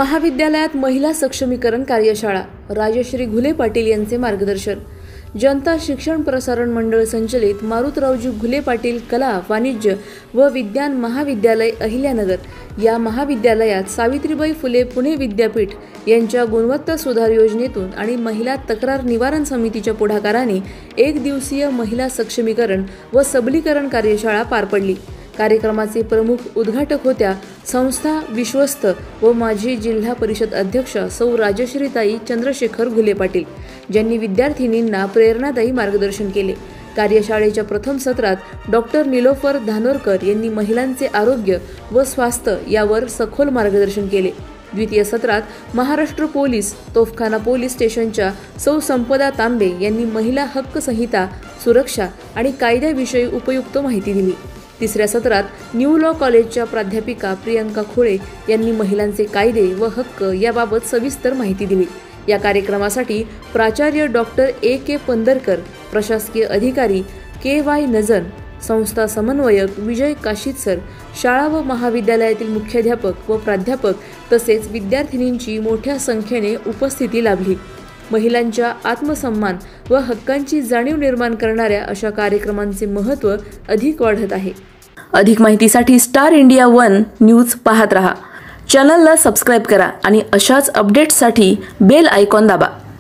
महाविद्यालयात महिला सक्षमीकरण कार्यशाळा, राजश्री घुले पाटील यांचे मार्गदर्शन। जनता शिक्षण प्रसारण मंडळ संचलित मारुतरावजी घुले पाटील कला, वाणिज्य व विज्ञान महाविद्यालय अहिल्यानगर या महाविद्यालयात सावित्रीबाई फुले पुणे विद्यापीठ यांच्या गुणवत्ता सुधार योजनेतून आणि महिला तक्रार निवारण समितीच्या पुढाकाराने एक दिवसीय महिला सक्षमीकरण व सबलीकरण कार्यशाळा पार पडली। कार्यक्रमाचे प्रमुख उद्घाटक होत्या संस्था विश्वस्त व माजी जिल्हा परिषद अध्यक्ष सौ राजश्रीताई चंद्रशेखर घुले पाटील, ज्यांनी विद्यार्थिनींना प्रेरणादायी मार्गदर्शन केले। कार्यशाळेच्या प्रथम सत्रात डॉक्टर निलोफर धानोरकर यांनी महिलांचे आरोग्य व स्वास्थ्य यावर सखोल मार्गदर्शन केले। द्वितीय सत्रात महाराष्ट्र पोलीस तोफखाना पोलीस स्टेशनच्या सौ संपदा तांबे यांनी महिला हक्क संहिता, सुरक्षा आणि कायद्याविषयी उपयुक्त माहिती दिली। तिसऱ्या सत्रात न्यू लॉ कॉलेजच्या प्राध्यापिका प्रियंका खोळे यांनी महिलांचे कायदे व हक्क याबाबत सविस्तर माहिती दिली। या कार्यक्रमासाठी प्राचार्य डॉक्टर ए.के. पंदरकर, प्रशासकीय अधिकारी के.वाय. नजन, संस्था समन्वयक विजय काशीतसर, शाळा व महाविद्यालयातील मुख्याध्यापक व प्राध्यापक तसेच विद्यार्थिनींची मोठ्या संख्येने उपस्थिती लाभली। महिलांच्या आत्मसन्मान व हक्कांची जाणीव निर्माण करणाऱ्या अशा कार्यक्रमांचे महत्त्व अधिक वाढत आहे। अधिक माहितीसाठी स्टार इंडिया 1 न्यूज पाहत रहा। चॅनलला सबस्क्राइब करा आणि अशाच अपडेट्ससाठी बेल आयकॉन दाबा।